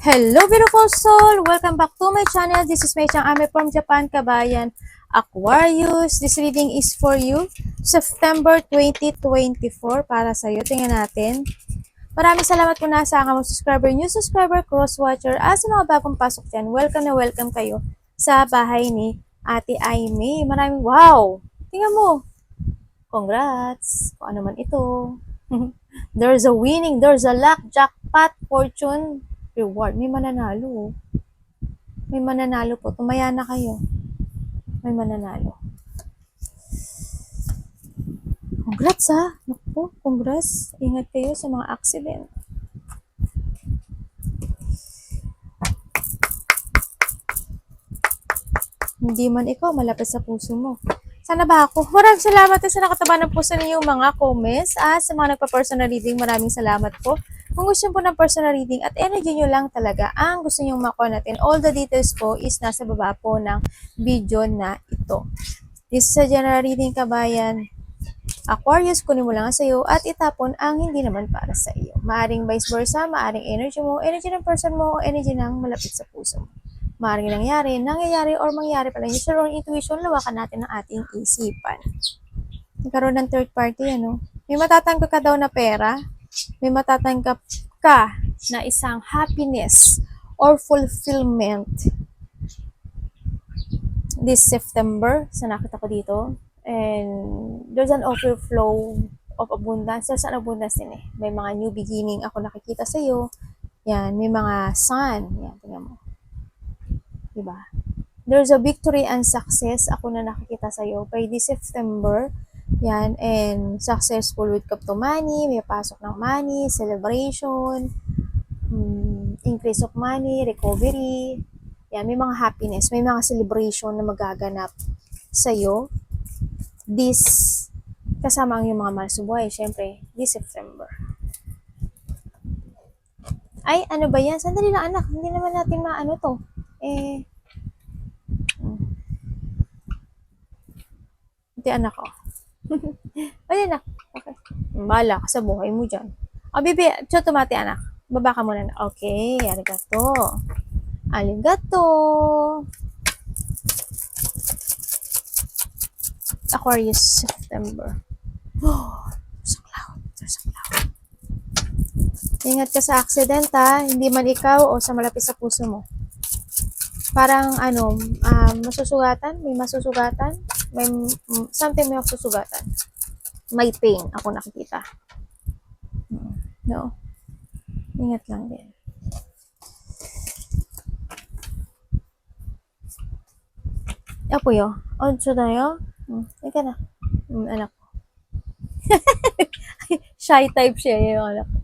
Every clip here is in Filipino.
Hello beautiful soul! Welcome back to my channel. This is Mei Chang Ame from Japan, Kabayan. Aquarius, this reading is for you. September 2024 para sa iyo. Tingnan natin. Maraming salamat po na sa aking subscriber, new subscriber, cross-watcher, at sa mga bagong pasok dyan. Welcome na welcome kayo sa bahay ni Ate Aimee. Maraming wow! Tingnan mo. Congrats! Kung ano man ito. There's a winning, there's a luck, jackpot, fortune, reward. May mananalo. May mananalo po. Tumaya na kayo. May mananalo. Congrats ha. Naku, congrats. Ingat kayo sa mga accident. Hindi man ikaw, malapit sa puso mo. Sana ba ako? Maraming salamat sa nakataba ng puso ninyo mga comments. At sa mga nagpa-personal reading, maraming salamat po. Kung gusto nyo po ng personal reading at energy nyo lang talaga ang gusto nyo makuha natin, all the details po is nasa baba po ng video na ito. This is a general reading, kabayan. Aquarius, kunin mo lang sa iyo at itapon ang hindi naman para sa iyo. Maaring vice versa, maaring energy mo, energy ng person mo, energy ng malapit sa puso mo. Maaring nangyayari or mangyari pala. Yung sa wrong intuition, lawakan natin ang ating isipan. Nagkaroon ng third party, ano? May matatanggap ka daw na pera, may matatanggap ka na isang happiness or fulfillment this September. Sa nakita ko dito. And there's an overflow of abundance. There's an abundance din eh. May mga new beginning ako nakikita sa iyo. Yan, may mga sun. Yan, tingnan mo. Diba? There's a victory and success ako na nakikita sa iyo by this September. Yan, and successful with cup to money, may pasok ng money, celebration, increase of money, recovery. Yan, may mga happiness, may mga celebration na magaganap sa'yo. This, kasama ang yung mga mahal sa buhay, syempre, this September. Ay, ano ba yan? Sandali lang anak, hindi naman natin maano to. Hindi anak ko. Ay, anak. Okay. Bala ka sa buhay mo dyan. O, bibi, tumati anak. Baba ka muna na. Okay, arigato. Arigato. Aquarius, September. Oh, there's a cloud. There's a cloud. Ingat ka sa accident ha. Hindi man ikaw o sa malapit sa puso mo. Parang ano, masusugatan, may masusugatan, may something may masusugatan. May pain ako nakikita. No. Ingat lang din. Apo yo. Onso na yo. Ika na. Anak ko. Shy type siya yung anak ko.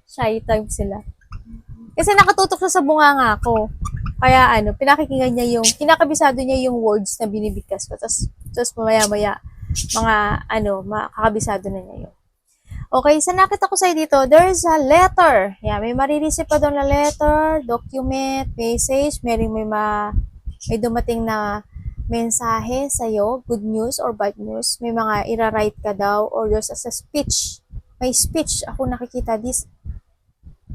Shy type sila. Kasi nakatutok siya sa bunganga ko. Kaya ano, pinakikinggan niya yung, kinakabisado niya yung words na binibigkas ko. Tapos mamaya-maya, mga ano, makakabisado na niya yun. Okay, sa nakita ko sa'yo dito, there's a letter. Yeah, may marireceive pa doon na letter, document, message, may dumating na mensahe sa'yo, good news or bad news. May mga ira-write ka daw or just as a speech. May speech ako nakikita this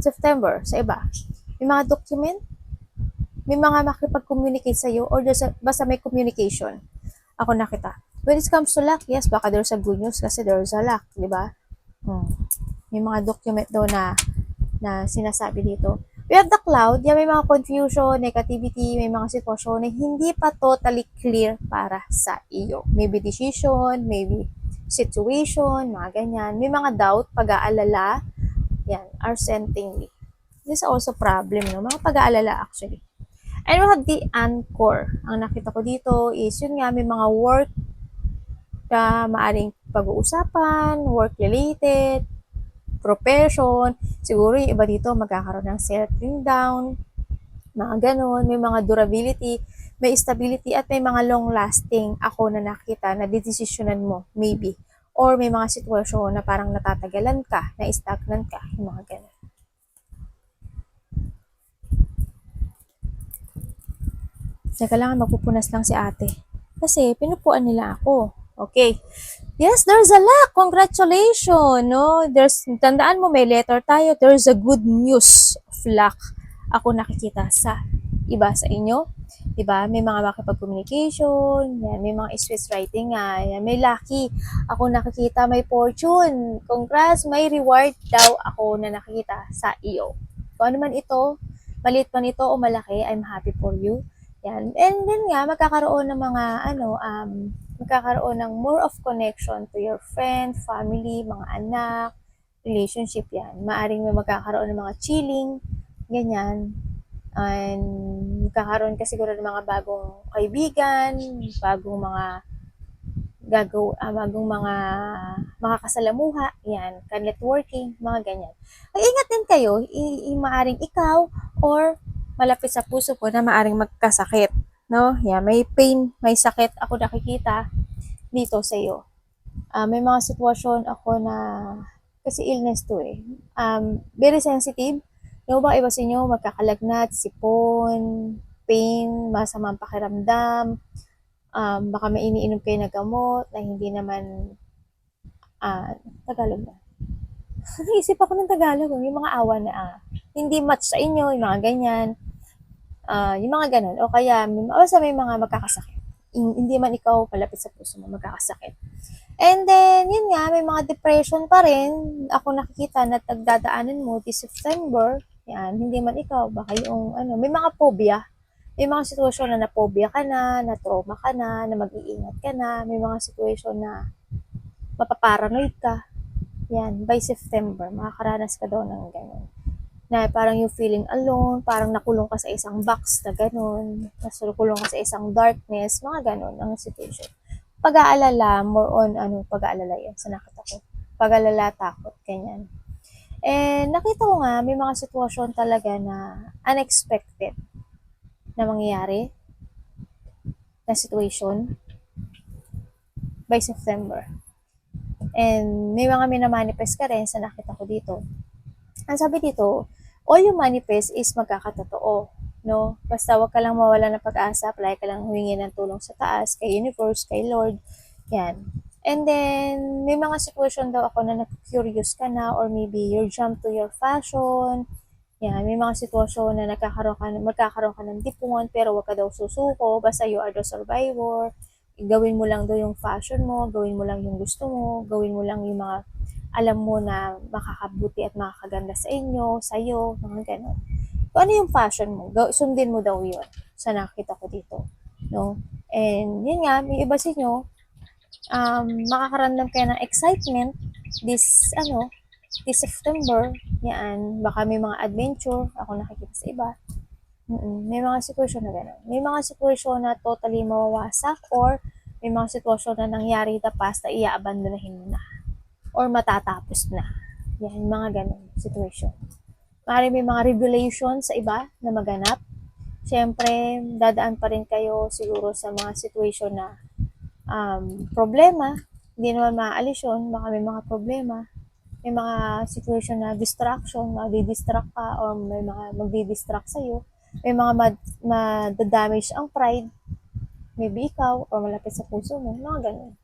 September sa iba. May mga document, may mga makipag-communicate sa'yo or just basta may communication. Ako nakita. When it comes to luck, yes, baka there's a good news kasi there's a luck, di ba? May mga document daw na sinasabi dito. We have the cloud, may mga confusion, negativity, may mga sitwasyon na hindi pa totally clear para sa iyo. Maybe decision, maybe situation, mga ganyan. May mga doubt, pag-aalala, yan, are sending me. This is also problem, no? Mga pag-aalala actually. And we have the anchor. Ang nakita ko dito is, yun nga, may mga work na maaring pag-uusapan, work-related, profession. Siguro yung iba dito magkakaroon ng settling down, mga ganon. May mga durability, may stability, at may mga long-lasting ako na nakita na dedesisyonan mo, maybe. Or may mga sitwasyon na parang natatagalan ka, na stagnant ka, yung mga ganon. Teka lang, magpupunas lang si ate. Kasi pinupuan nila ako. Okay. Yes, there's a luck. Congratulations. No? Tandaan mo, may letter tayo. There's a good news of luck ako nakikita sa iba sa inyo. Diba? May mga makipag-communication, yan, may mga Swiss writing nga, yan, may lucky, ako nakikita, may fortune, congrats, may reward daw ako na nakikita sa iyo. Kung ano man ito, maliit man ito o malaki, I'm happy for you. Yan. And then nga, magkakaroon ng mga, magkakaroon ng more of connection to your friend, family, mga anak, relationship yan. Maaring may magkakaroon ng mga chilling, ganyan. And magkakaroon ka siguro ng mga bagong kaibigan, bagong mga bagong mga makakasalamuha, yan, ka-networking, mga ganyan. Ay, ingat din kayo, maaring ikaw or malapit sa puso ko na maaring magkasakit, no? Yan, may pain, may sakit ako nakikita dito sa iyo. May mga sitwasyon ako na kasi illness to eh. Very sensitive. Yung ba iba sa inyo, magkakalagnat, sipon, pain, masamang pakiramdam, baka may iniinom kayo na gamot na hindi naman, Tagalog na. Naisip ako ng Tagalog, yung mga awa na hindi match sa inyo, yung mga ganyan, yung mga ganun. O kaya, basta may mga magkakasakit. Hindi man ikaw palapit sa puso mo magkakasakit. And then, yun nga, may mga depression pa rin. Ako nakikita na tagdadaanan mo this September. Yan, hindi man ikaw, baka yung may mga phobia. May mga sitwasyon na na-phobia ka na trauma ka na mag-iingat ka na. May mga sitwasyon na mapaparanoid ka. Yan, by September, makakaranas ka daw ng gano'n. Na parang yung feeling alone, parang nakulong ka sa isang box na gano'n. Nakulong ka sa isang darkness, mga gano'n ang situation. Pag-aalala, more on pag-aalala yan sa nakita ko. Pag-aalala, takot, ganyan. And nakita ko nga, may mga sitwasyon talaga na unexpected na mangyayari na situation by September. And may mga minamanifest ka rin sa nakita ko dito. Ang sabi dito, all you manifest is magkakatotoo. No? Basta wag ka lang mawala ng pag-asa, apply ka lang humingi ng tulong sa taas, kay universe, kay Lord. Yan. And then, may mga situation daw ako na na-curious ka na or maybe you're jump to your fashion. Yan. May mga sitwasyon na magkakaroon ka ng dipuan pero wag ka daw susuko. Basta you are the survivor. Gawin mo lang daw yung fashion mo, gawin mo lang yung gusto mo, gawin mo lang yung mga alam mo na makakabuti at makakaganda sa inyo, sa'yo, mga gano'n. Kung ano yung fashion mo, sundin mo daw yun sa nakita ko dito. No? And yun nga, may iba sa inyo, makakaramdam kayo ng excitement this September, yan, baka may mga adventure, ako nakikita sa iba. May mga sitwasyon na gano'n. May mga sitwasyon na totally mawawasak or may mga sitwasyon na nangyari the past na i-abandonahin mo na or matatapos na. Yan, mga ganun situation. Maaari may mga revelation sa iba na maganap. Siyempre, dadaan pa rin kayo siguro sa mga situation na problema. Hindi naman maaalis yun. Baka may mga problema. May mga situation na distraction, madi-distract ka or may mga magdi-distract sa'yo. May mga madadamage ang pride. Maybe ikaw or malapit sa puso mo. Mga ganun.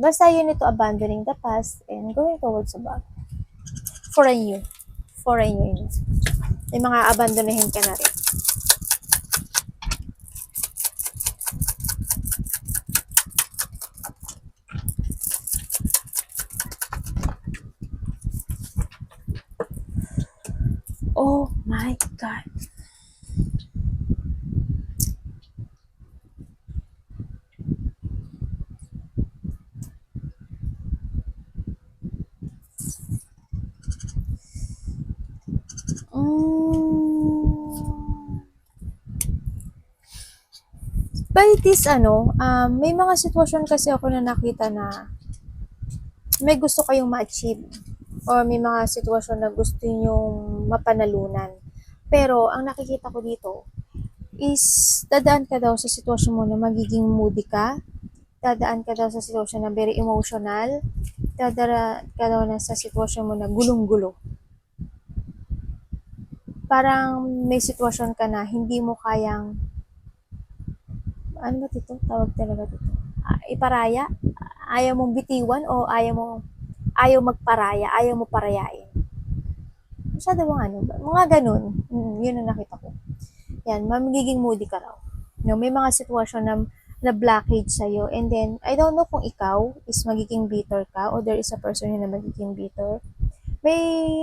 Basta you need to abandoning the past and going towards the back. For a new. May mga abandonahin ka na rin. Oh my God. By this, may mga sitwasyon kasi ako na nakita na may gusto kayong ma-achieve or may mga sitwasyon na gusto nyong mapanalunan. Pero, ang nakikita ko dito is dadaan ka daw sa sitwasyon mo na magiging moody ka, dadaan ka daw sa sitwasyon na very emotional, dadaan ka daw na sa sitwasyon mo na gulong-gulo. Parang may sitwasyon ka na hindi mo kayang ano ba dito? Tawag talaga dito. Iparaya? Ayaw mong bitiwan o ayaw magparaya, ayaw mo parayain. masyado mga ganun. Yun ang nakita ko. Yan, magiging moody ka raw. No, may mga sitwasyon na blockage sa'yo. And then, I don't know kung ikaw is magiging bitter ka o there is a person na magiging bitter. May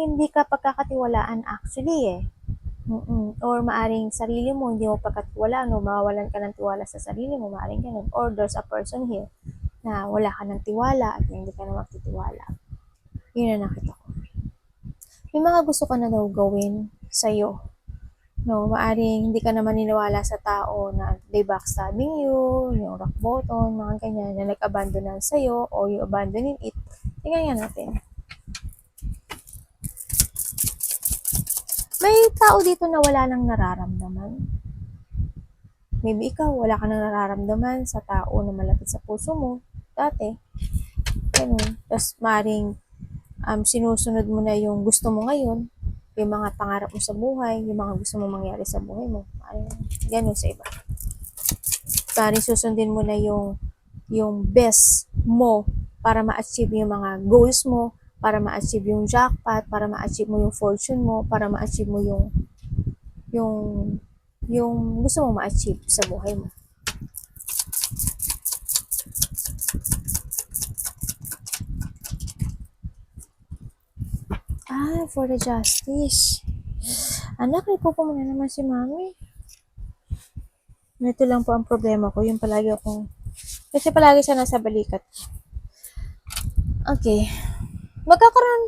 hindi ka pagkakatiwalaan actually eh. Or maaring sarili mo, hindi mo pagkatiwalaan o mawawalan ka ng tiwala sa sarili mo, maaring ganun. Or there's a person here na wala ka ng tiwala at hindi ka na magtitiwala. Yun ang nakita ko. May mga gusto ka na daw gawin sa'yo. No, maaring hindi ka na maniniwala sa tao na they backstabbing you, yung rock bottom, mga ganyan, na nag-abandonan sa'yo or you abandoning it. Tingnan nga natin. May tao dito na wala nang nararamdaman. Maybe ikaw, wala ka nang nararamdaman sa tao na malapit sa puso mo dati. Ganun. Tapos maring sinusunod mo na yung gusto mo ngayon, yung mga pangarap mo sa buhay, yung mga gusto mo mangyari sa buhay mo. Maring ganun sa iba. Maring susundin mo na yung best mo para ma-achieve yung mga goals mo, para ma-achieve yung jackpot, para ma-achieve mo yung fortune mo, para ma-achieve mo yung gusto mo ma-achieve sa buhay mo. For the justice. Anak, ipo po muna naman si mami. Ito lang po ang problema ko, yung palagi akong, kasi palagi siya nasa balikat. Okay. Magkakaroon,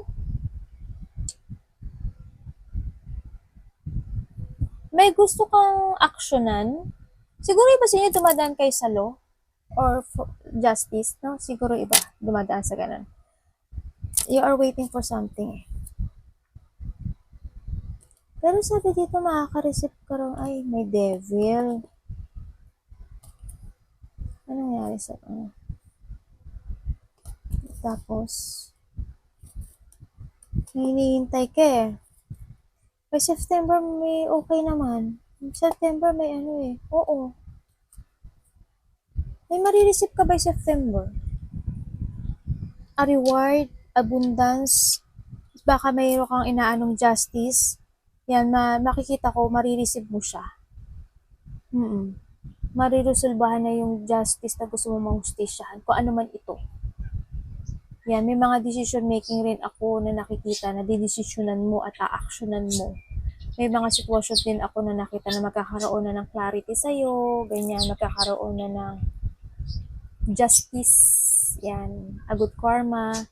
may gusto kang aksyonan. Siguro iba sa inyo dumadaan kayo sa law or justice, no? Siguro iba dumadaan sa ganun. You are waiting for something. Pero sabi dito, makaka-receive ka rin, ay, may devil. Ano nangyari sa Tapos, may hinihintay ka eh. By September, may okay naman. September, may Oo. May marireceive ka by September. A reward, abundance, baka mayroon kang inaanong justice. Yan, makikita ko, marireceive mo siya. Mariresolbahan na yung justice na gusto mo mahustisyahan, kung ano man ito. Yan, may mga decision making rin ako na nakikita na didesisyonan mo at aaksyonan mo. May mga sitwasyon din ako na nakita na magkakaroon na ng clarity sa'yo, ganyan, magkakaroon na ng justice, yan, a good karma,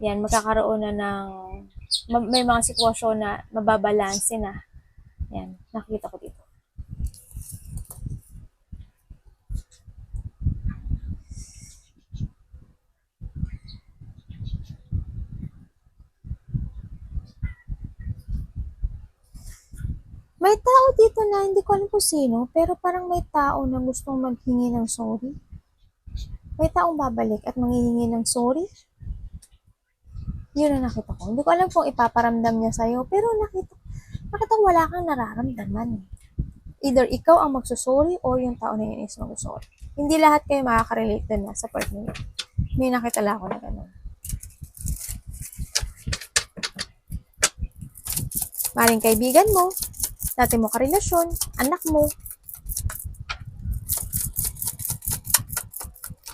yan, magkakaroon na ng, may mga sitwasyon na mababalanse na. Yan, nakikita ko dito. May tao dito na hindi ko alam kung sino, pero parang may tao na gustong maghingi ng sorry. May taong babalik at manghihingi ng sorry. Yun ang nakita ko. Hindi ko alam kung ipaparamdam niya sa'yo, pero nakita ko wala kang nararamdaman. Either ikaw ang magsusorry or yung tao na yun is magsusorry. Hindi lahat kayo makaka-relate dun na sa part niyo. May nakita lang ako na gano'n. Maring kaibigan mo, dati mo karelasyon, anak mo,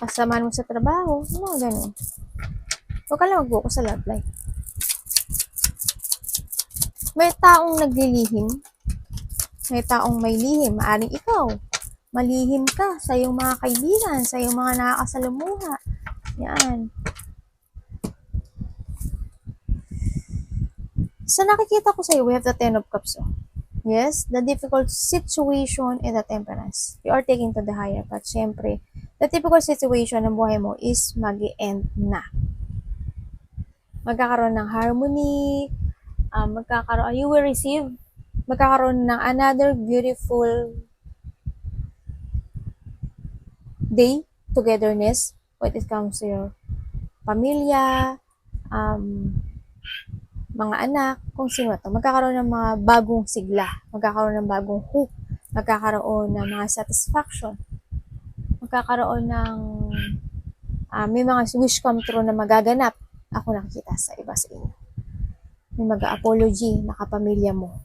kasama mo sa trabaho, mga ganun. Huwag ka lang mag-focus sa love life. May taong naglilihim, may taong may lihim, maaring ikaw, malihim ka sa iyong mga kaibigan, sa iyong mga nakakasalamuha. Yan. Sa nakikita ko sa iyo, we have the Ten of Cups. Yes, the difficult situation and the temperance. You are taking to the higher path. Siyempre, the typical situation ng buhay mo is mag-end na. Magkakaroon ng harmony, you will receive, magkakaroon ng another beautiful day, togetherness, when it comes to your pamilya, mga anak, kung sino ito. Magkakaroon ng mga bagong sigla, magkakaroon ng bagong hope, magkakaroon ng mga satisfaction, magkakaroon ng may mga wish come true na magaganap. Ako nakikita sa iba sa inyo. may mag-apology na kapamilya mo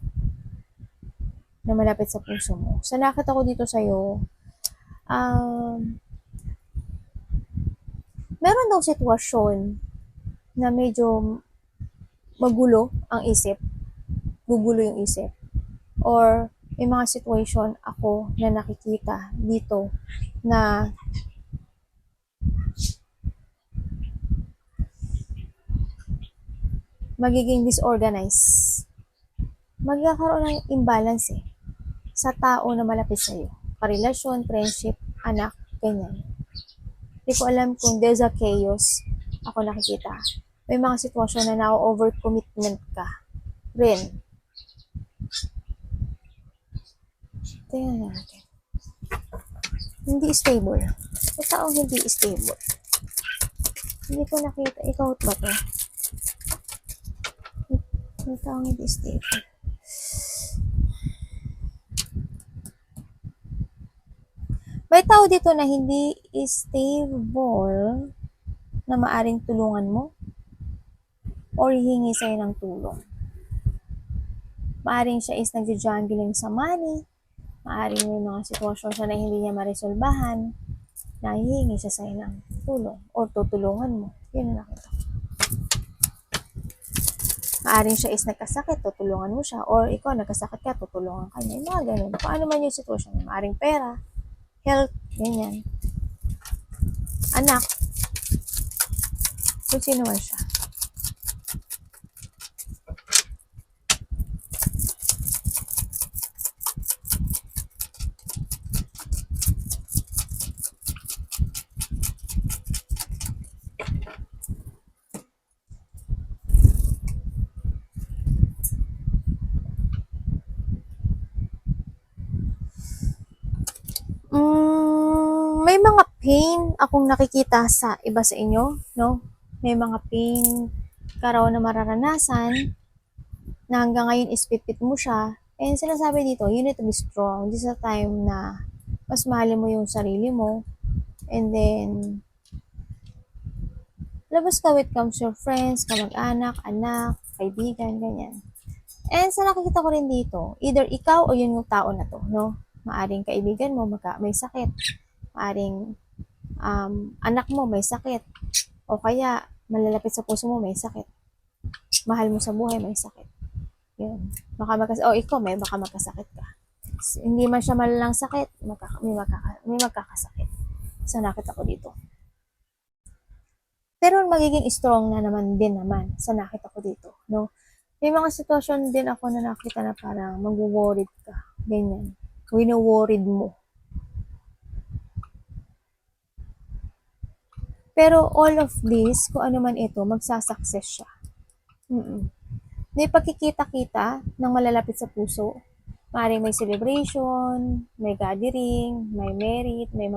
na malapit sa puso mo. Sa nakita ko dito sa'yo, meron daw sitwasyon na medyo magulo ang isip, gugulo yung isip, or may mga situation ako na nakikita dito na magiging disorganized. Magkakaroon ng imbalance sa tao na malapit sa'yo. Karelasyon, friendship, anak, ganyan. Hindi ko alam kung there's a chaos ako nakikita. May mga sitwasyon na na-overcommitment ka rin. Tingnan natin. Hindi stable. May taong hindi stable. Hindi ko nakita. Ikaw ba to? May taong hindi stable. May tao dito na hindi stable na maaring tulungan mo or hihingi sa'yo ng tulong. Maaring siya is nagja-jungling sa money, maaring may mga sitwasyon siya na hindi niya maresolbahan, na hihingi siya sa'yo ng tulong or tutulungan mo. Yun na nakita. Maaring siya is nagkasakit, tutulungan mo siya, or ikaw nagkasakit ka, tutulungan ka niya. Yung mga ganun. Paano man yung sitwasyon? Maaring pera, health, ganyan. Anak, kung sino man siya. May mga pain akong nakikita sa iba sa inyo, no? May mga pain ka raw na mararanasan na hanggang ngayon ispipit mo siya. And sinasabi dito, you need to be strong. This is a time na mas mahalin mo yung sarili mo. And then, labas ka with comes your friends, kamag-anak, anak, kaibigan, ganyan. And sa nakikita ko rin dito, either ikaw o yun yung tao na to, no? Maaring kaibigan mo may sakit. Maaring anak mo may sakit. O kaya, malalapit sa puso mo may sakit. Mahal mo sa buhay may sakit. Yun. Ikaw baka magkasakit ka. Hindi man siya malalang sakit, may magkakasakit. So, nakita ko dito. Pero magiging strong na naman din naman sa nakita ko dito, no? May mga sitwasyon din ako na nakita na parang mag-worried ka. Ganyan. Wino-worried mo. Pero all of this, kung ano man ito, magsasucess siya. May pagkikita-kita ng malalapit sa puso. Maaaring may celebration, may gathering, may merit, may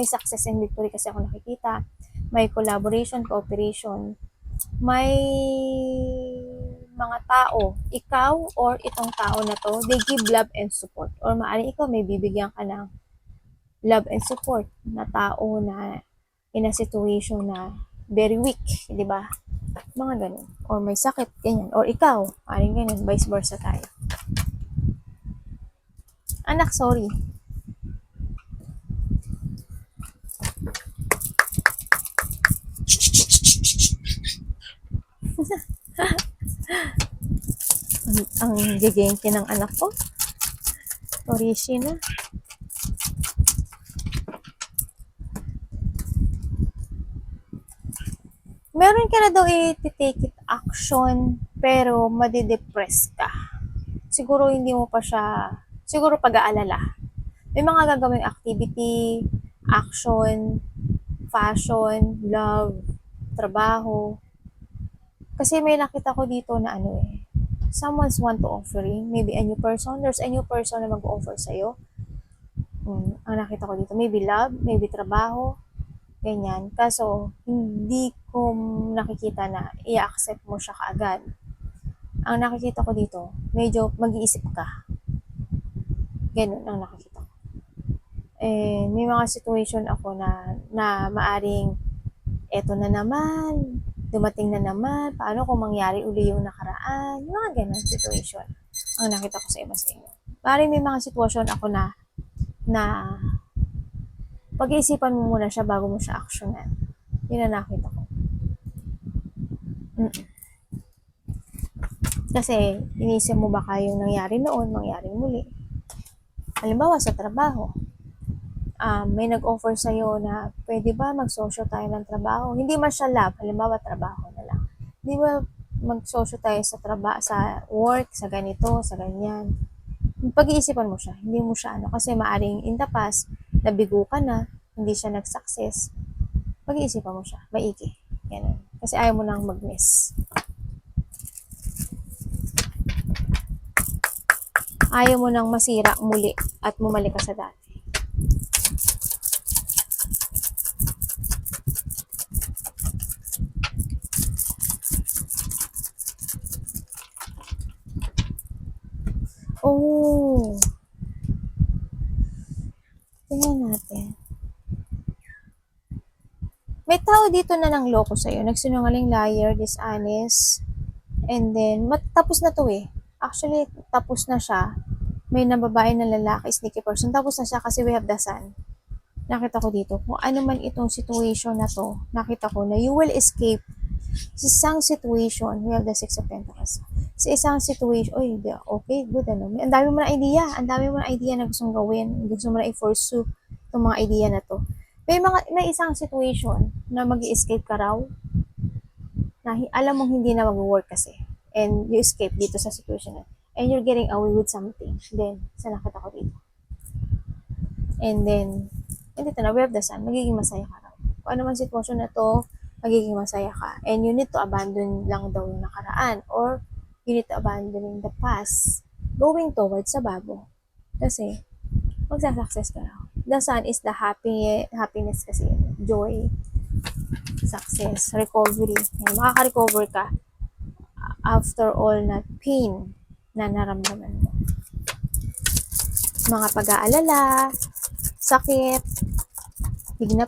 success and victory kasi ako nakikita. May collaboration, cooperation. May mga tao, ikaw or itong tao na to, they give love and support. Or maaaring ikaw may bibigyan ka ng love and support na tao na in a situation na very weak, di ba? Mga ganun. Or may sakit, ganyan. Or ikaw, maaaring ganyan, vice versa tayo. Anak, sorry. ang gigengke ng anak ko. Orishi na. Meron ka na daw i-take it action, pero madidepress ka. Siguro hindi mo pa siya, siguro pag-aalala. May mga gagawing activity, action, fashion, love, trabaho. Kasi may nakita ko dito na someone's want to offering, maybe a new person, there's a new person na mag-offer sa'yo. Ang nakita ko dito, maybe love, maybe trabaho, ganyan. Kaso, hindi ko nakikita na i-accept mo siya kaagad. Ang nakikita ko dito, medyo mag-iisip ka. Ganun ang nakikita ko. May mga situation ako na maaring eto na naman, dumating na naman, paano kung mangyari uli yung nakaraan, mga ganun situation ang nakita ko sa iba sa inyo. Maring may mga sitwasyon ako na pag-iisipan mo muna siya bago mo siya actionan. Yun ang nakita ko. Kasi, inisip mo baka yung nangyari noon, mangyari muli. Halimbawa, sa trabaho, may nag-offer sa'yo na pwede ba mag-sosyo tayo ng trabaho? Hindi man siya love, halimbawa, trabaho na lang. Hindi ba mag-sosyo tayo sa trabaho, sa work, sa ganito, sa ganyan? Pag-iisipan mo siya, hindi mo siya kasi maaring in the past, nabigo ka na, hindi siya nag-success. Pag-iisipan mo siya, maigi. Ganun. Kasi ayaw mo nang mag-miss. Ayaw mo nang masira muli at bumalik ka sa dati. Oh. Tingnan natin. May tao dito na nang loko sa'yo. Nagsinungaling, liar, dishonest. And then, tapos na to eh. Actually, tapos na siya. May nababae na lalaki, sneaky person. Tapos na siya kasi we have the sun. Nakita ko dito. Kung ano man itong situation na to, nakita ko na you will escape sa isang situation. We have the 6 of Pentacles. Sa isang situation, okay, good, ano. Ang dami mo na idea. Ang dami mo na idea na gustong gawin. Gusto mo na i-pursue itong mga idea na to. May isang situation na mag-i-escape ka raw na alam mong hindi na mag-work kasi. And you escape dito sa situation na. And you're getting away with something. Then, sa nakita ko dito. And then, dito na, we have the sun. Magiging masaya ka raw. Kung ano man situation na to, magiging masaya ka. And you need to abandon lang daw yung nakaraan. Or, you need to abandon the past. Going towards sa bago. Kasi, magsa-success ka raw. The sun is the happiness kasi. Joy. Success. Recovery. Yan, makaka-recover ka after all na pain na naramdaman mo. Mga pag-aalala, sakit,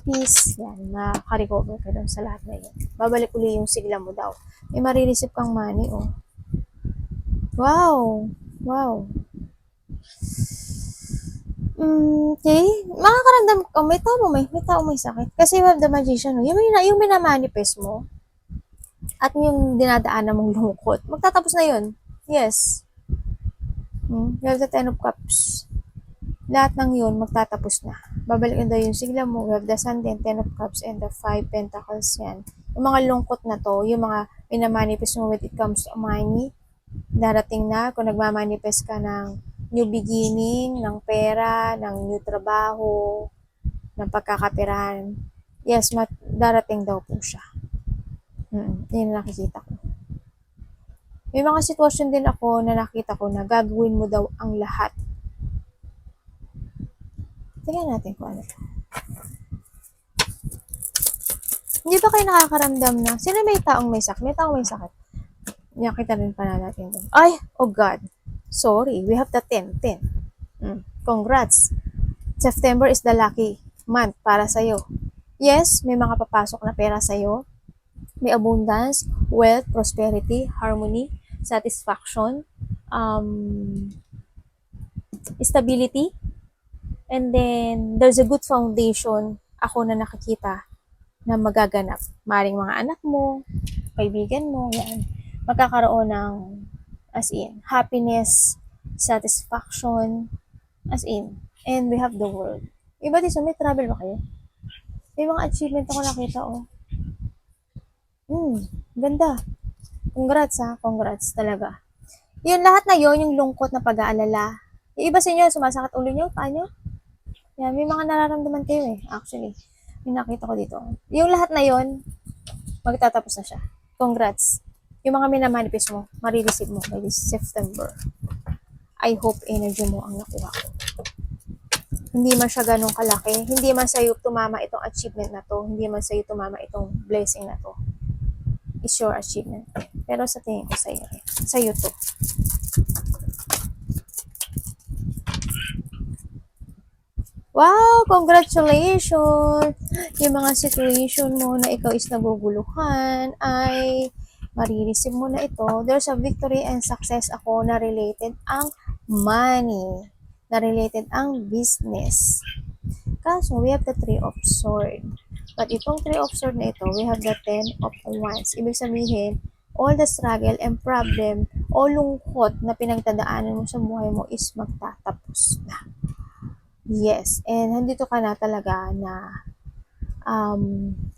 peace, yan, makaka-recover ka doon sa lahat na yan. Babalik uli yung sigla mo daw. May marireceive kang money, oh. Wow! Wow! Okay. Makakaramdam ka, may tao may sakit. Kasi you have the magician, yung minamanifest mo, at yung dinadaanan mong lungkot, magtatapos na yun. Yes. You have the 10 of Cups. Lahat ng yun, magtatapos na. Babalik na daw yung sigla mo. You have the Sun, 10 of Cups, and the 5 Pentacles yan. Yung mga lungkot na to, yung mga minamanifest mo when it comes to money, darating na, kung nagmamanifest ka ng new beginning, ng pera, ng new trabaho, ng pagkakapirahan. Yes, darating daw po siya. Yun nakikita ko. May mga sitwasyon din ako na nakita ko na gagawin mo daw ang lahat. Tingnan natin kung ano. Hindi ba kayo nakakaramdam na, sino may taong may sakit? May taong may sakit. Nakita rin pala natin din. Ay, oh God. Sorry, we have the 10. Congrats. September is the lucky month para sa'yo. Yes, may mga papasok na pera sa'yo. May abundance, wealth, prosperity, harmony, satisfaction, stability, and then there's a good foundation ako na nakikita na magaganap. Maring mga anak mo, kaibigan mo, yan. Magkakaroon ng, as in, happiness, satisfaction, as in. And we have the world. Iba din, so may travel ba kayo? May mga achievement ako nakita, oh. Ganda. Congrats, ha? Congrats talaga. Yun, lahat na yon yung lungkot na pag-aalala. Yung iba sa inyo, sumasakit ulo nyo, paano? Yan, may mga nararamdaman kayo eh, actually. Yung nakita ko dito. Yung lahat na yon magtatapos na siya. Congrats. Yung mga minamanifest mo, marireceive mo by this September. I hope energy mo ang nakuha ko. Hindi man siya ganun kalaki. Hindi man sa'yo tumama itong achievement na to. Hindi man sa'yo tumama itong blessing na to. It's your achievement. Pero sa tingin ko sa'yo to. Wow, congratulations! Yung mga situation mo na ikaw is naguguluhan ay marireceive mo na ito. There's a victory and success ako na related ang money, na related ang business. Kaso, we have the Three of Swords. But itong Three of Swords na ito, we have the Ten of Wands. Ibig sabihin, all the struggle and problem o lungkot na pinagdadaanan mo sa buhay mo is magtatapos na. Yes, and nandito ka na talaga na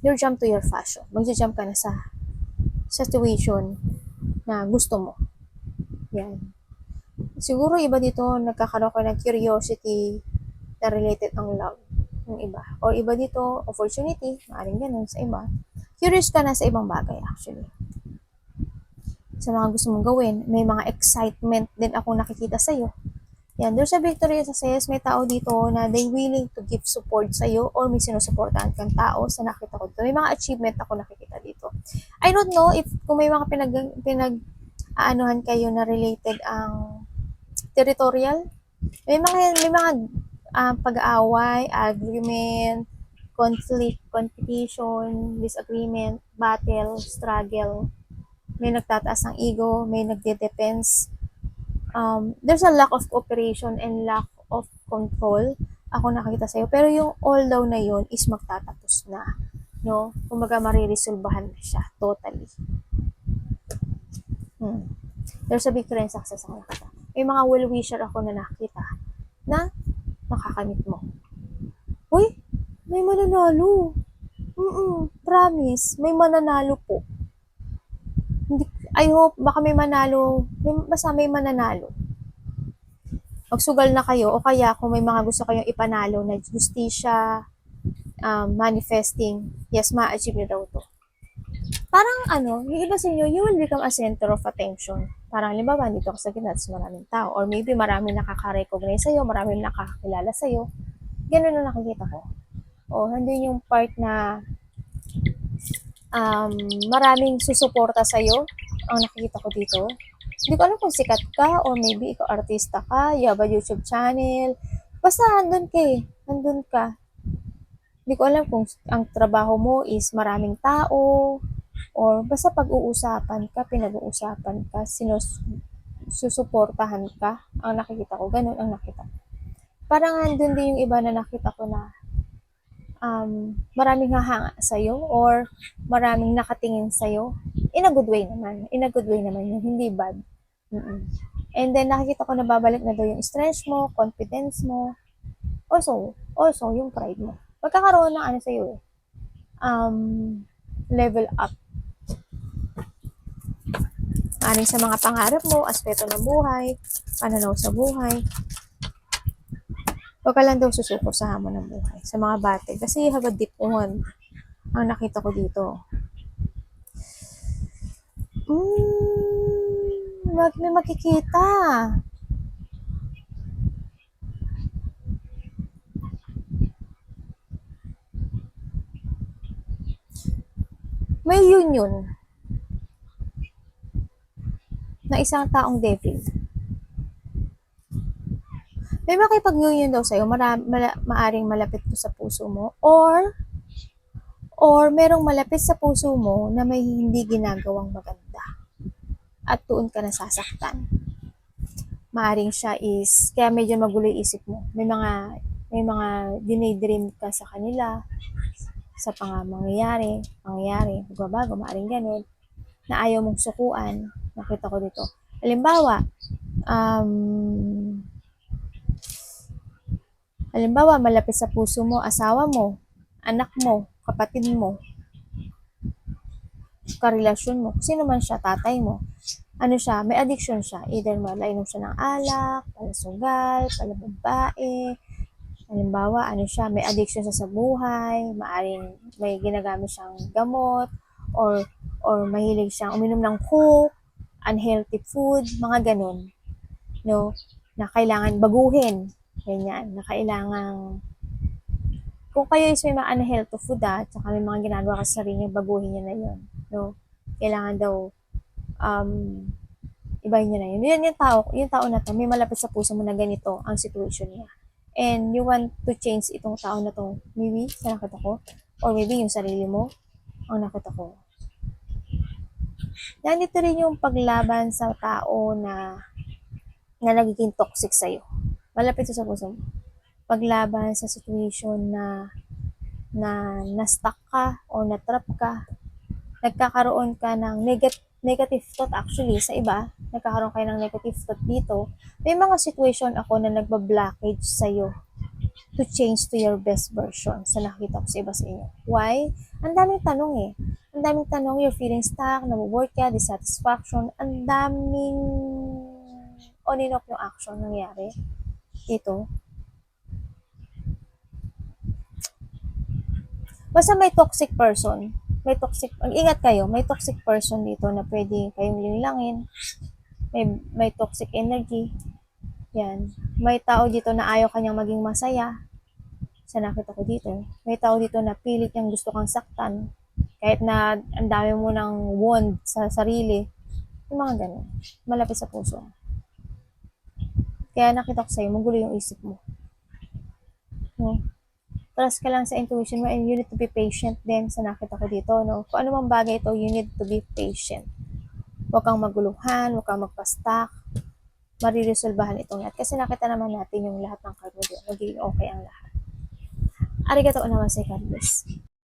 you jump to your fashion. Mag-jump ka na sa situation na gusto mo. Yan. Siguro iba dito nagkakaroon ka ng curiosity na related ang love ng iba. Or iba dito, opportunity, maaaring ganun sa iba. Curious ka na sa ibang bagay actually. Sa mga gusto mong gawin, may mga excitement din ako nakikita sa'yo. Yan, there's a victory success. May tao dito na they willing to give support sa'yo or may sinusuportahan kang tao sa nakita ko dito. May mga achievement ako nakikita dito. I don't know if kung may mga aanuhan kayo na related ang territorial. May mga pag-aaway, argument, conflict, competition, disagreement, battle, struggle. May nagtataas ng ego, may nagde-defense. There's a lack of cooperation and lack of control ako nakikita sa'yo. Pero yung all daw na yun is magtatapos na. No? Kumbaga mariresolbahan na siya. Totally. There's a victory and success ako nakita. May mga well-wisher ako na nakita na makakamit mo. Uy, may mananalo. Promise, may mananalo po. I hope baka may manalo, basta may mananalo. Magsugal na kayo o kaya kung may mga gusto kayong ipanalo na justisya, manifesting, yes, ma-achieve nyo daw to. Parang yung iba sa inyo, you will become a center of attention. Parang halimbawa, dito ka sa gitna, maraming tao. Or maybe maraming nakaka-recognize sa'yo, maraming nakakakilala sa'yo. Ganun na nakikita ko. O, nandun yung part na maraming susuporta sa'yo ang nakikita ko dito. Hindi ko alam kung sikat ka or maybe ikaw artista ka, you have a YouTube channel. Basta nandun ka. Hindi ko alam kung ang trabaho mo is maraming tao or basta pag-uusapan ka, pinag-uusapan ka, susuportahan ka. Ang nakikita ko, ganun ang nakita. Parang nandun din yung iba na nakita ko na maraming hahanga sa'yo or maraming nakatingin sa'yo. In a good way naman. Yun, hindi bad. And then, nakikita ko na babalik na daw yung strength mo, confidence mo. Also, yung pride mo. Magkakaroon ng sa'yo level up. Aning sa mga pangarap mo, aspeto ng buhay, pananaw sa buhay. Huwag ka lang daw susuko sa hamon ng buhay, sa mga battle. Kasi you have a deep one. Ang nakita ko dito. May makikita. May union na isang taong devil. May makipag-union daw sa'yo, maaring malapit to sa puso mo, or merong malapit sa puso mo na may hindi ginagawang maganda. At doon ka nasasaktan. Maaring siya is, kaya medyo magulo yung isip mo. May mga dinidream ka sa kanila, sa mangyayari, magbabago, maaring ganun, na ayaw mong sukuan. Nakita ko dito. Halimbawa, malapit sa puso mo, asawa mo, anak mo, kapatid mo, karelasyon mo, sino man siya, tatay mo, siya, may addiction siya. Either malainom siya ng alak, palasugal, palababae. Halimbawa, siya, may addiction siya sa buhay, maaring may ginagamit siyang gamot, or mahilig siyang uminom ng coke, unhealthy food, mga ganun. No? Na kailangan baguhin. Ganyan. Na kailangan, kung kayo is may mga unhealthy food tsaka may mga ginagawa ka sa sarili, baguhin niya na yun. No? Kailangan daw, ibahin niya na yun. Yung tao na to, may malapit sa puso mo na ganito ang situation niya. and you want to change itong tao na to. Maybe, sa nakita ko, or maybe yung sarili mo, ang nakita ko. Nandito rin yung paglaban sa tao na nagiging toxic sa'yo. Malapit sa puso mo. Paglaban sa situation na na-stuck ka o na-trap ka, nagkakaroon ka ng negative thought actually sa iba, nagkakaroon kayo ng negative thought dito, may mga situation ako na nagba-blockage sa'yo to change to your best version sa nakita ko sa iba sa inyo. Why? Ang daming tanong eh. Ang daming tanong, you're feeling stuck, nabuboard ka, dissatisfaction, ang daming on and off yung action nangyari dito. Basta may toxic person, ingat kayo, may toxic person dito na pwede kayong linlangin, may toxic energy, yan. May tao dito na ayaw kanyang maging masaya, sa nakita ko dito. May tao dito na pilit niyang gusto kang saktan, kahit na ang dami mo ng wound sa sarili, yung mga ganun, malapit sa puso. Kaya nakita ko sa'yo, magulo yung isip mo. No? Trust ka lang sa intuition mo and you need to be patient din sa nakita ko dito. No? Kung ano mang bagay ito, you need to be patient. Huwag kang maguluhan, huwag kang magpa-stuck. Mariresolbahan itong lahat. Kasi nakita naman natin yung lahat ng card mo dito. Magiging okay ang lahat. Arigatou naman sa God bless.